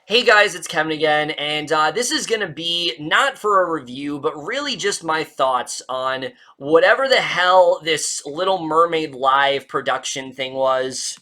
Hey guys, it's Kevin again, and this is going to be not for a review, but really just my thoughts on whatever the hell this Little Mermaid live production thing was.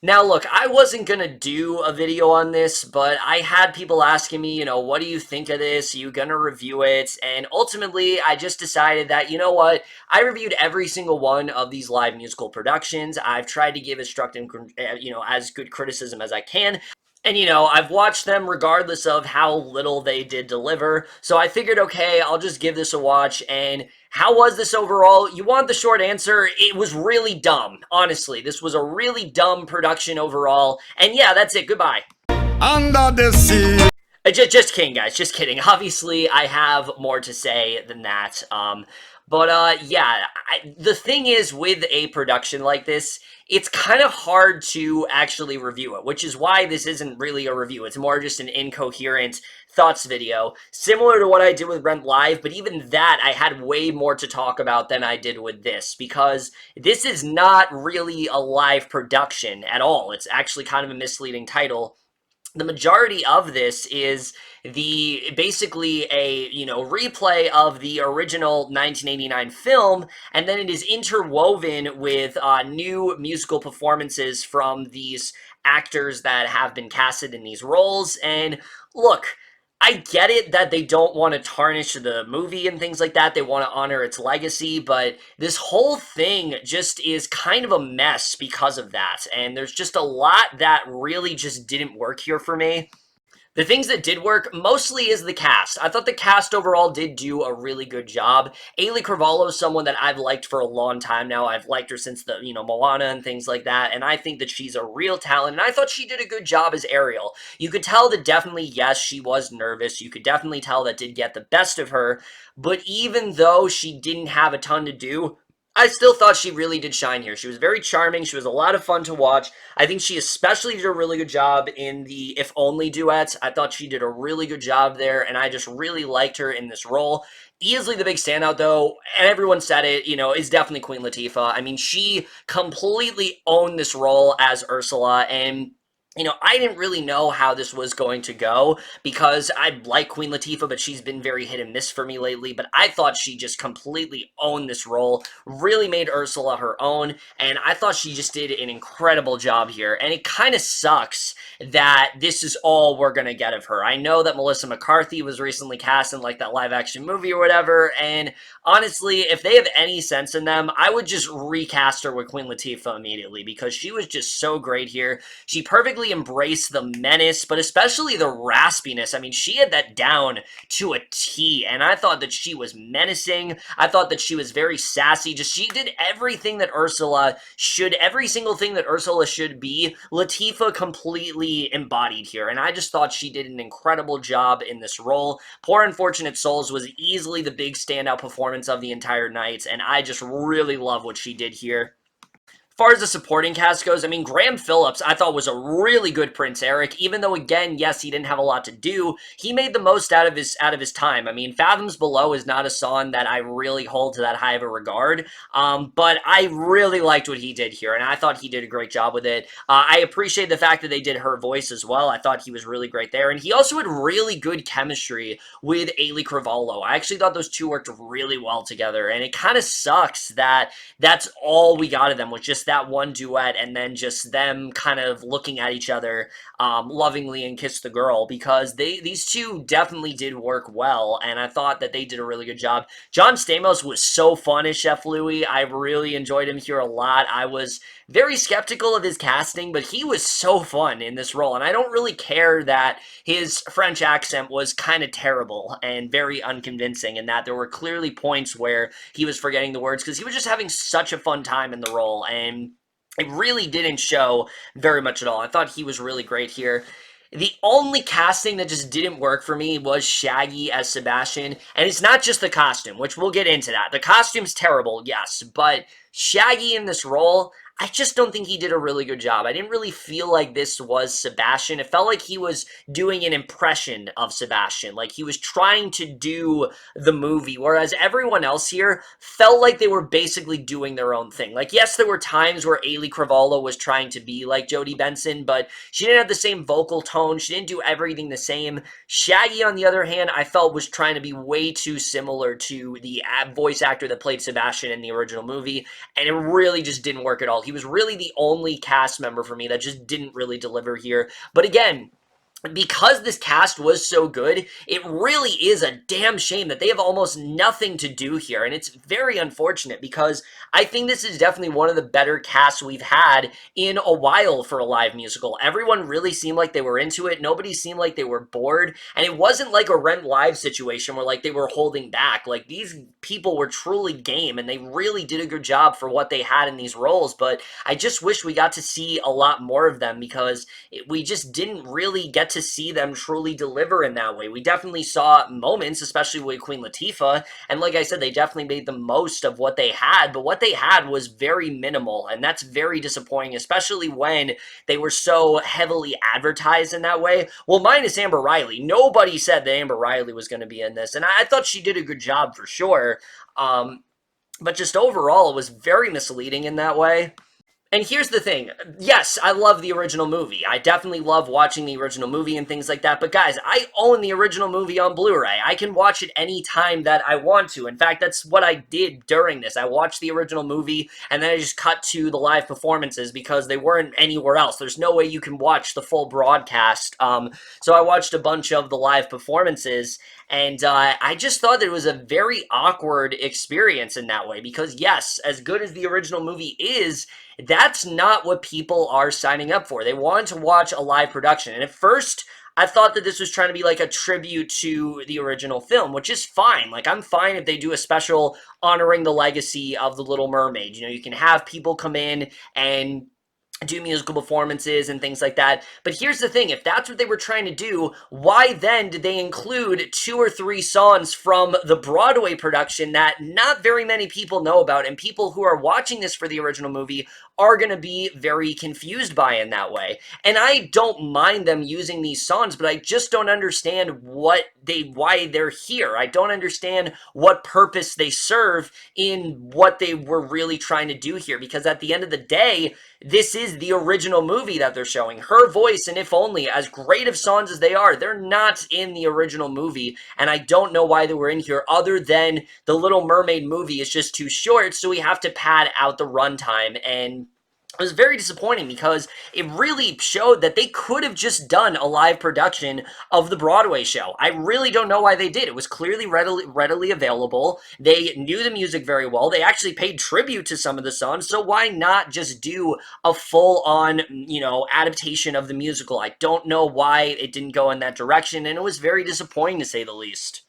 Now look, I wasn't going to do a video on this, but I had people asking me, what do you think of this? Are you going to review it? And ultimately, I just decided that, you know what? I reviewed every single one of these live musical productions. I've tried to give as good criticism as I can. And I've watched them regardless of how little they did deliver. So I figured, okay, I'll just give this a watch. And how was this overall? You want the short answer? It was really dumb. Honestly, this was a really dumb production overall. And yeah, that's it. Goodbye. Under the sea. Just kidding, guys. Just kidding. Obviously, I have more to say than that. Yeah, the thing is with a production like this, it's kind of hard to actually review it, which is why this isn't really a review. It's more just an incoherent thoughts video, similar to what I did with Rent Live, but even that, I had way more to talk about than I did with this, because this is not really a live production at all. It's actually kind of a misleading title. The majority of this is basically a replay of the original 1989 film, and then it is interwoven with new musical performances from these actors that have been casted in these roles. And look, I get it that they don't want to tarnish the movie and things like that. They want to honor its legacy, but this whole thing just is kind of a mess because of that. And there's just a lot that really just didn't work here for me. The things that did work mostly is the cast. I thought the cast overall did do a really good job. Auliʻi Cravalho is someone that I've liked for a long time now. I've liked her since the, Moana and things like that, and I think that she's a real talent, and I thought she did a good job as Ariel. You could tell that definitely, yes, she was nervous. You could definitely tell that did get the best of her, but even though she didn't have a ton to do, I still thought she really did shine here. She was very charming. She was a lot of fun to watch. I think she especially did a really good job in the If Only duet. I thought she did a really good job there, and I just really liked her in this role. Easily the big standout, though, and everyone said it, is definitely Queen Latifah. I mean, she completely owned this role as Ursula, and I didn't really know how this was going to go because I like Queen Latifah, but she's been very hit and miss for me lately. But I thought she just completely owned this role, really made Ursula her own, and I thought she just did an incredible job here. And it kind of sucks that this is all we're going to get of her. I know that Melissa McCarthy was recently cast in like that live action movie or whatever, and honestly, if they have any sense in them, I would just recast her with Queen Latifah immediately because she was just so great here. She perfectly embraced the menace, but especially the raspiness. I mean, she had that down to a T, and I thought that she was menacing. I thought that she was very sassy. She did everything that Ursula should, every single thing that Ursula should be, Latifah completely embodied here, and I just thought she did an incredible job in this role. Poor Unfortunate Souls was easily the big standout performance of the entire night, and I just really love what she did here. As far as the supporting cast goes, I mean, Graham Phillips, I thought was a really good Prince Eric, even though, again, yes, he didn't have a lot to do. He made the most out of his time. I mean, Fathoms Below is not a song that I really hold to that high of a regard, but I really liked what he did here, and I thought he did a great job with it. I appreciate the fact that they did her voice as well. I thought he was really great there, and he also had really good chemistry with Auliʻi Cravalho. I actually thought those two worked really well together, and it kind of sucks that that's all we got of them, was just that one duet and then just them kind of looking at each other lovingly and Kiss the Girl, because these two definitely did work well, and I thought that they did a really good job. John Stamos was so fun as Chef Louis. I really enjoyed him here a lot. I was very skeptical of his casting, but he was so fun in this role, and I don't really care that his French accent was kind of terrible and very unconvincing, and that there were clearly points where he was forgetting the words because he was just having such a fun time in the role, and it really didn't show very much at all. I thought he was really great here. The only casting that just didn't work for me was Shaggy as Sebastian, and it's not just the costume, which we'll get into that. The costume's terrible, yes, but Shaggy in this role, I just don't think he did a really good job. I didn't really feel like this was Sebastian. It felt like he was doing an impression of Sebastian, like he was trying to do the movie, whereas everyone else here felt like they were basically doing their own thing. Like, yes, there were times where Auliʻi Cravalho was trying to be like Jodie Benson, but she didn't have the same vocal tone. She didn't do everything the same. Shaggy, on the other hand, I felt was trying to be way too similar to the voice actor that played Sebastian in the original movie, and it really just didn't work at all. He was really the only cast member for me that just didn't really deliver here. But again, because this cast was so good, it really is a damn shame that they have almost nothing to do here, and it's very unfortunate because I think this is definitely one of the better casts we've had in a while for a live musical. Everyone really seemed like they were into it. Nobody seemed like they were bored, and it wasn't like a Rent Live situation where like they were holding back. Like, these people were truly game, and they really did a good job for what they had in these roles, but I just wish we got to see a lot more of them because we just didn't really get to see them truly deliver in that way. We definitely saw moments, especially with Queen Latifah, and like I said, they definitely made the most of what they had, but what they had was very minimal, and that's very disappointing, especially when they were so heavily advertised in that way. Well, minus Amber Riley. Nobody said that Amber Riley was going to be in this, and I thought she did a good job for sure, but just overall, it was very misleading in that way. And here's the thing. Yes, I love the original movie. I definitely love watching the original movie and things like that. But guys, I own the original movie on Blu-ray. I can watch it any time that I want to. In fact, that's what I did during this. I watched the original movie and then I just cut to the live performances because they weren't anywhere else. There's no way you can watch the full broadcast. So I watched a bunch of the live performances, and I just thought that it was a very awkward experience in that way because, yes, as good as the original movie is, that's not what people are signing up for. They want to watch a live production. And at first, I thought that this was trying to be like a tribute to the original film, which is fine. Like, I'm fine if they do a special honoring the legacy of The Little Mermaid. You know, you can have people come in and do musical performances and things like that. But here's the thing, if that's what they were trying to do, why then did they include 2 or 3 songs from the Broadway production that not very many people know about, and people who are watching this for the original movie are going to be very confused by in that way? And I don't mind them using these songs, but I just don't understand why they're here. I don't understand what purpose they serve in what they were really trying to do here, because at the end of the day, this is the original movie that they're showing. Her voice and If Only, as great of songs as they are, they're not in the original movie, and I don't know why they were in here other than The Little Mermaid movie is just too short, so we have to pad out the runtime, and it was very disappointing because it really showed that they could have just done a live production of the Broadway show. I really don't know why they did. It was clearly readily available. They knew the music very well. They actually paid tribute to some of the songs, so why not just do a full-on, adaptation of the musical? I don't know why it didn't go in that direction, and it was very disappointing to say the least.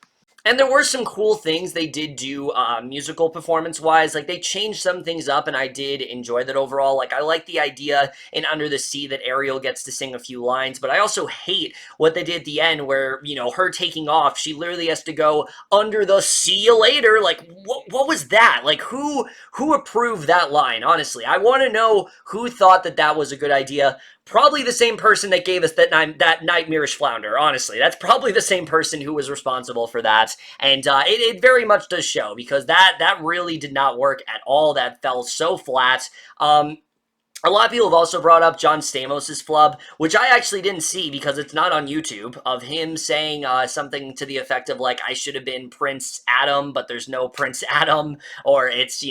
And there were some cool things they did do musical performance-wise. Like, they changed some things up, and I did enjoy that overall. Like, I like the idea in Under the Sea that Ariel gets to sing a few lines, but I also hate what they did at the end where, her taking off, she literally has to go, "Under the see you later." Like, what was that? Like, who approved that line, honestly? I want to know who thought that that was a good idea. Probably the same person that gave us that nightmarish flounder, honestly. That's probably the same person who was responsible for that. And it very much does show, because that really did not work at all. That fell so flat. A lot of people have also brought up John Stamos' flub, which I actually didn't see because it's not on YouTube, of him saying something to the effect of, like, I should have been Prince Adam, but there's no Prince Adam, or it's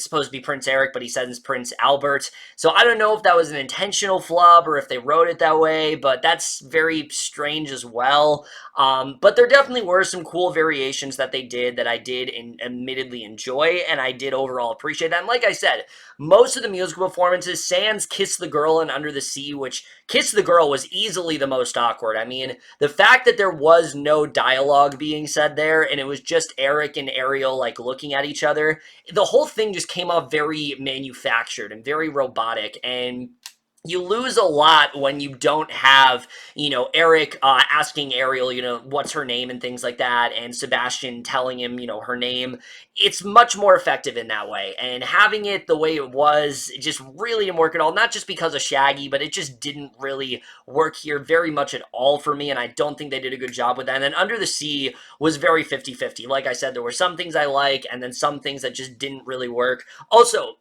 supposed to be Prince Eric, but he says it's Prince Albert. So I don't know if that was an intentional flub or if they wrote it that way, but that's very strange as well. But there definitely were some cool variations that they did that I did admittedly enjoy, and I did overall appreciate that. And like I said, most of the musical performances, sans Kiss the Girl and Under the Sea, which Kiss the Girl was easily the most awkward. I mean, the fact that there was no dialogue being said there, and it was just Eric and Ariel, like, looking at each other, the whole thing just came off very manufactured and very robotic, and you lose a lot when you don't have, Eric asking Ariel, what's her name and things like that, and Sebastian telling him, her name. It's much more effective in that way. And having it the way it was, it just really didn't work at all. Not just because of Shaggy, but it just didn't really work here very much at all for me, and I don't think they did a good job with that. And then Under the Sea was very 50-50. Like I said, there were some things I like, and then some things that just didn't really work. Also,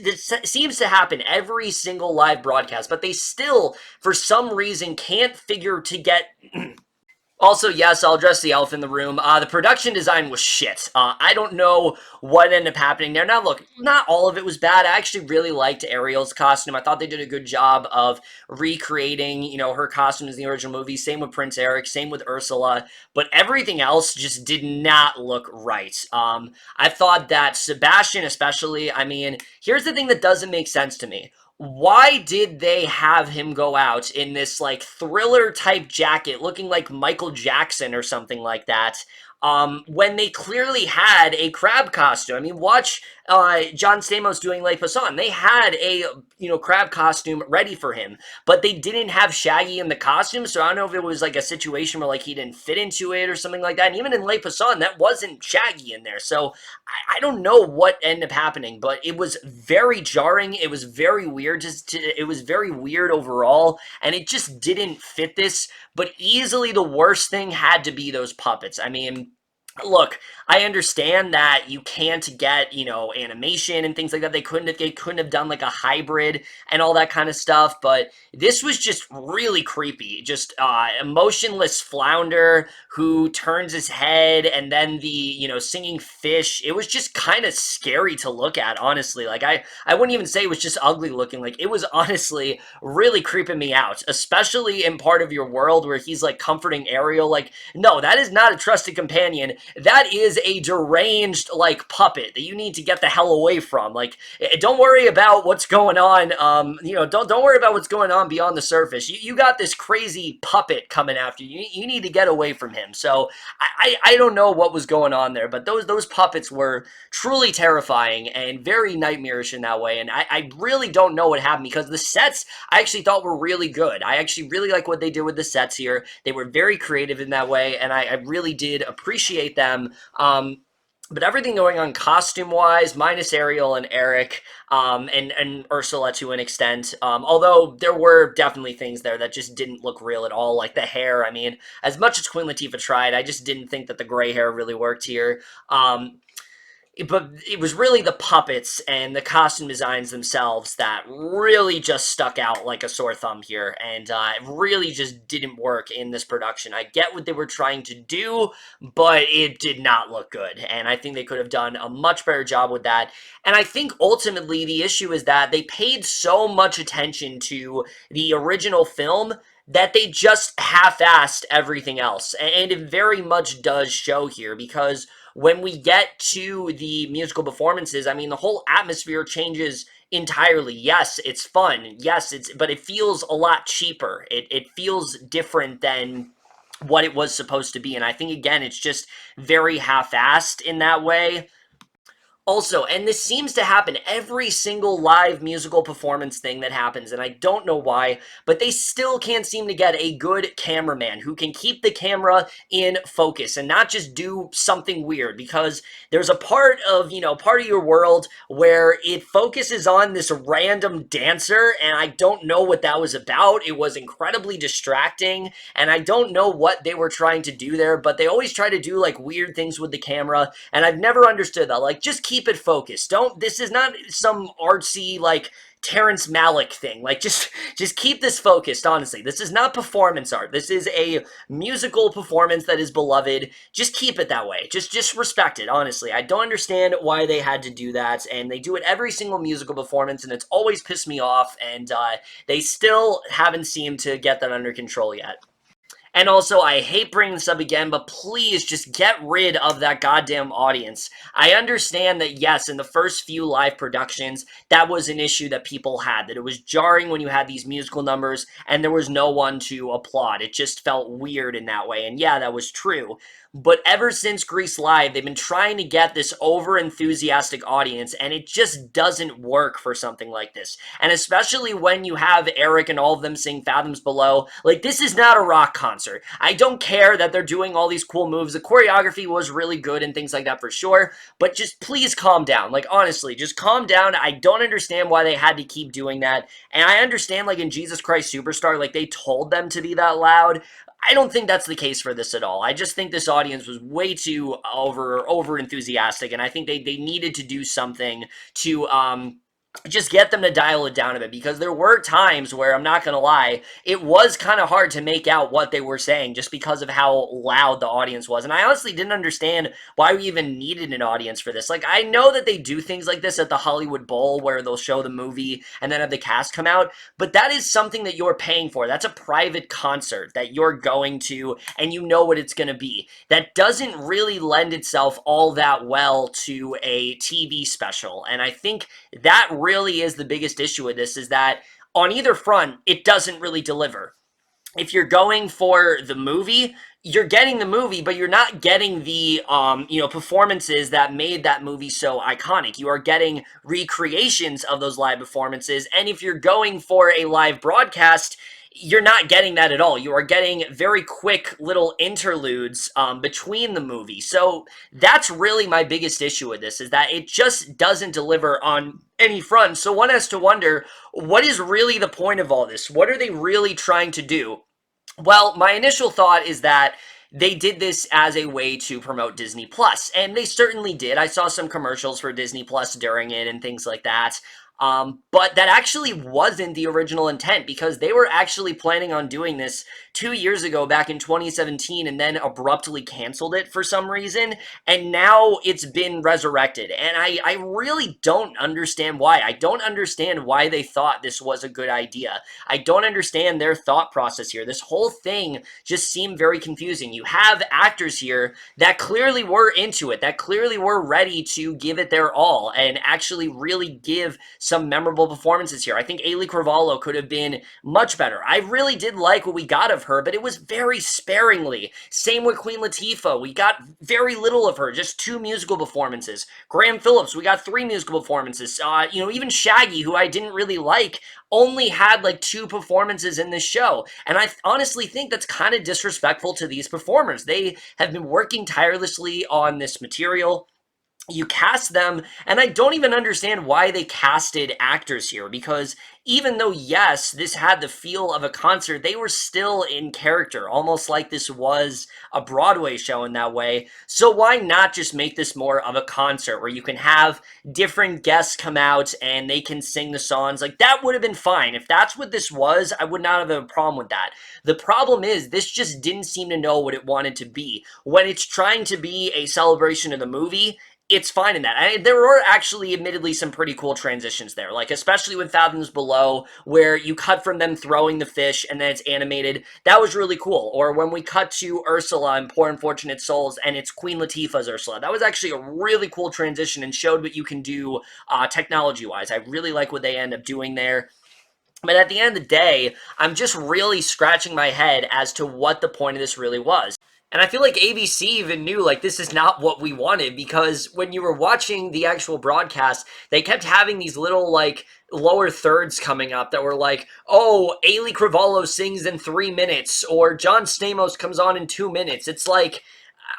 this seems to happen every single live broadcast, but they still, for some reason, can't figure to get also, yes, I'll address the elephant in the room. The production design was shit. I don't know what ended up happening there. Now, look, not all of it was bad. I actually really liked Ariel's costume. I thought they did a good job of recreating, her costume in the original movie. Same with Prince Eric, same with Ursula. But everything else just did not look right. I thought that Sebastian, especially, I mean, here's the thing that doesn't make sense to me. Why did they have him go out in this like thriller type jacket looking like Michael Jackson or something like that, when they clearly had a crab costume? I mean, watch John Stamos doing Les Poissons. They had a crab costume ready for him, but they didn't have Shaggy in the costume. So I don't know if it was like a situation where like he didn't fit into it or something like that. And even in Les Poissons, that wasn't Shaggy in there. So I don't know what ended up happening, but it was very jarring. It was very weird. It was very weird overall, and it just didn't fit this. But easily the worst thing had to be those puppets. I mean, look, I understand that you can't get, animation and things like that. They couldn't have done like a hybrid and all that kind of stuff, but this was just really creepy. Just a motionless flounder who turns his head, and then the, singing fish. It was just kind of scary to look at, honestly. Like I wouldn't even say it was just ugly looking. Like it was honestly really creeping me out, especially in part of your world where he's like comforting Ariel. Like, no, that is not a trusted companion. That is a deranged like puppet that you need to get the hell away from. Like, don't worry about what's going on. Don't worry about what's going on beyond the surface. You got this crazy puppet coming after you. You need to get away from him. So I don't know what was going on there, but those puppets were truly terrifying and very nightmarish in that way. And I really don't know what happened, because the sets I actually thought were really good. I actually really like what they did with the sets here. They were very creative in that way, and I really did appreciate them. But everything going on costume-wise, minus Ariel and Eric, and Ursula to an extent, although there were definitely things there that just didn't look real at all, like the hair. I mean, as much as Queen Latifah tried, I just didn't think that the gray hair really worked here. But it was really the puppets and the costume designs themselves that really just stuck out like a sore thumb here, and it really just didn't work in this production. I get what they were trying to do, but it did not look good, and I think they could have done a much better job with that. And I think ultimately the issue is that they paid so much attention to the original film that they just half-assed everything else, and it very much does show here, because when we get to the musical performances, I mean, the whole atmosphere changes entirely. Yes, it's fun. Yes, but it feels a lot cheaper. It feels different than what it was supposed to be. And I think, again, it's just very half-assed in that way. Also, and this seems to happen every single live musical performance thing that happens, and I don't know why, but they still can't seem to get a good cameraman who can keep the camera in focus and not just do something weird, because there's a part of your world where it focuses on this random dancer, and I don't know what that was about. It was incredibly distracting, and I don't know what they were trying to do there, but they always try to do like weird things with the camera, and I've never understood that. Like, just keep it focused. This is not some artsy, like, Terrence Malick thing. Like, just keep this focused, honestly. This is not performance art. This is a musical performance that is beloved. Just keep it that way. Just respect it, honestly. I don't understand why they had to do that, and they do it every single musical performance, and it's always pissed me off, and they still haven't seemed to get that under control yet. And also, I hate bringing this up again, but please just get rid of that goddamn audience. I understand that, yes, in the first few live productions, that was an issue that people had, that it was jarring when you had these musical numbers and there was no one to applaud. It just felt weird in that way. And yeah, that was true. But ever since Grease Live, they've been trying to get this over enthusiastic audience, and it just doesn't work for something like this. And especially when you have Eric and all of them sing Fathoms Below, like, this is not a rock concert. I don't care that they're doing all these cool moves. The choreography was really good and things like that for sure, but just please calm down. Like, honestly, just calm down. I don't understand why they had to keep doing that. And I understand, like, in Jesus Christ Superstar, like, they told them to be that loud. I don't think that's the case for this at all. I just think this audience was way too over enthusiastic, and I think they needed to do something to just get them to dial it down a bit, because there were times where, I'm not gonna lie, it was kind of hard to make out what they were saying just because of how loud the audience was. And I honestly didn't understand why we even needed an audience for this. Like, I know that they do things like this at the Hollywood Bowl where they'll show the movie and then have the cast come out, but that is something that you're paying for. That's a private concert that you're going to, and you know what it's gonna be. That doesn't really lend itself all that well to a TV special, and I think that really is the biggest issue with this, is that on either front, it doesn't really deliver. If you're going for the movie, you're getting the movie, but you're not getting the performances that made that movie so iconic. You are getting recreations of those live performances, and if you're going for a live broadcast, you're not getting that at all. You are getting very quick little interludes between the movie. So that's really my biggest issue with this, is that it just doesn't deliver on any front. So one has to wonder, what is really the point of all this? What are they really trying to do? Well, my initial thought is that they did this as a way to promote Disney Plus, and they certainly did. I saw some commercials for Disney Plus during it and things like that. But that actually wasn't the original intent, because they were actually planning on doing this 2 years ago, back in 2017, and then abruptly canceled it for some reason, and now it's been resurrected. And I really don't understand why. I don't understand why they thought this was a good idea. I don't understand their thought process here. This whole thing just seemed very confusing. You have actors here that clearly were into it, that clearly were ready to give it their all and actually really give some memorable performances here. I think Auliʻi Cravalho could have been much better. I really did like what we got of her, but it was very sparingly. Same with Queen Latifah. We got very little of her, just 2 musical performances. Phillips, we got 3 musical performances. Even Shaggy, who I didn't really like, only had like 2 performances in this show. And I honestly think that's kind of disrespectful to these performers. They have been working tirelessly on this material. You cast them, and I don't even understand why they casted actors here, because even though, yes, this had the feel of a concert, they were still in character, almost like this was a Broadway show in that way. So why not just make this more of a concert where you can have different guests come out and they can sing the songs? Like, that would have been fine. If that's what this was, I would not have a problem with that. The problem is, this just didn't seem to know what it wanted to be. When it's trying to be a celebration of the movie, it's fine in that. There were actually, admittedly, some pretty cool transitions there, like especially with Fathoms Below, where you cut from them throwing the fish and then it's animated. That was really cool. Or when we cut to Ursula in Poor Unfortunate Souls and it's Queen Latifah's Ursula. That was actually a really cool transition and showed what you can do technology-wise. I really like what they end up doing there. But at the end of the day, I'm just really scratching my head as to what the point of this really was. And I feel like ABC even knew, like, this is not what we wanted, because when you were watching the actual broadcast, they kept having these little, like, lower thirds coming up that were like, oh, Auliʻi Cravalho sings in 3 minutes, or John Stamos comes on in 2 minutes. It's like,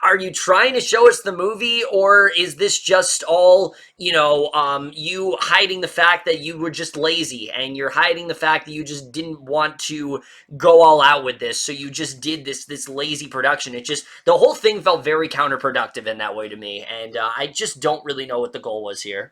are you trying to show us the movie, or is this just all, you hiding the fact that you were just lazy, and you're hiding the fact that you just didn't want to go all out with this, so you just did this lazy production? The whole thing felt very counterproductive in that way to me, and I just don't really know what the goal was here.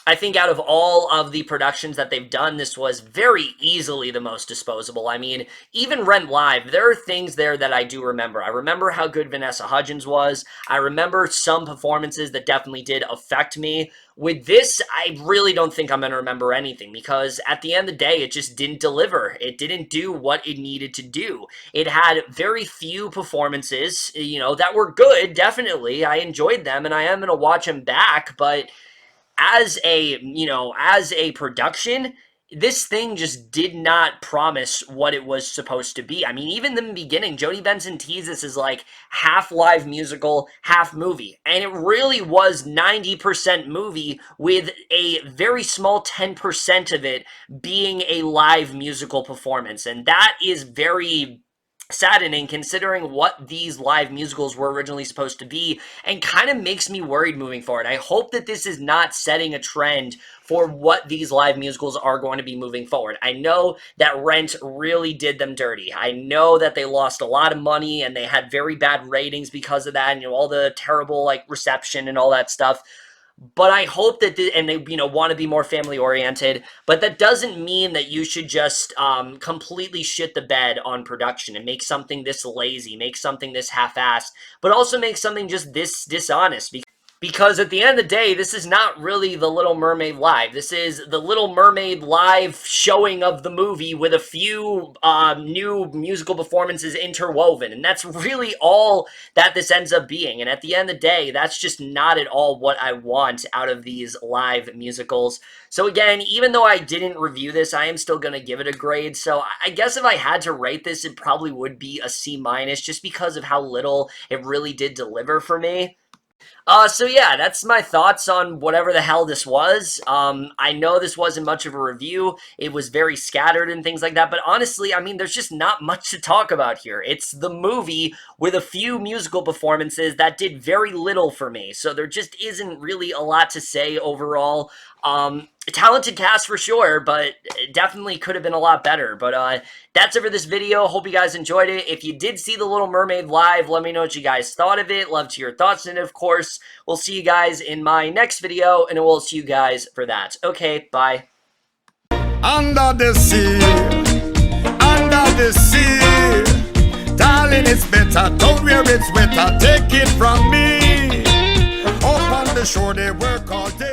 I think out of all of the productions that they've done, this was very easily the most disposable. I mean, even Rent Live, there are things there that I do remember. I remember how good Vanessa Hudgens was. I remember some performances that definitely did affect me. With this, I really don't think I'm going to remember anything because at the end of the day, it just didn't deliver. It didn't do what it needed to do. It had very few performances, that were good, definitely. I enjoyed them and I am going to watch them back, but as a production, this thing just did not promise what it was supposed to be. I mean, even in the beginning, Jodie Benson teases is like half live musical, half movie. And it really was 90% movie with a very small 10% of it being a live musical performance. And that is very saddening considering what these live musicals were originally supposed to be and kind of makes me worried moving forward. I hope that this is not setting a trend for what these live musicals are going to be moving forward. I know that Rent really did them dirty. I know that they lost a lot of money and they had very bad ratings because of that and all the terrible reception and all that stuff. But I hope that, and they, want to be more family oriented, but that doesn't mean that you should just completely shit the bed on production and make something this lazy, make something this half-assed, but also make something just this dishonest. Because at the end of the day, this is not really The Little Mermaid Live. This is The Little Mermaid Live showing of the movie with a few new musical performances interwoven. And that's really all that this ends up being. And at the end of the day, that's just not at all what I want out of these live musicals. So again, even though I didn't review this, I am still going to give it a grade. So I guess if I had to rate this, it probably would be a C- just because of how little it really did deliver for me. So yeah, that's my thoughts on whatever the hell this was. I know this wasn't much of a review. It was very scattered and things like that, but honestly, I mean, there's just not much to talk about here. It's the movie with a few musical performances that did very little for me, so there just isn't really a lot to say overall. Talented cast for sure, but definitely could have been a lot better. But that's it for this video. Hope you guys enjoyed it. If you did see The Little Mermaid live, let me know what you guys thought of it. Love to hear your thoughts, and of course, we'll see you guys in my next video, and we'll see you guys for that. Okay, bye. Under the sea, darling, it's better. Don't wear it's wetter. Take it from me. Up on the shore, they work all day.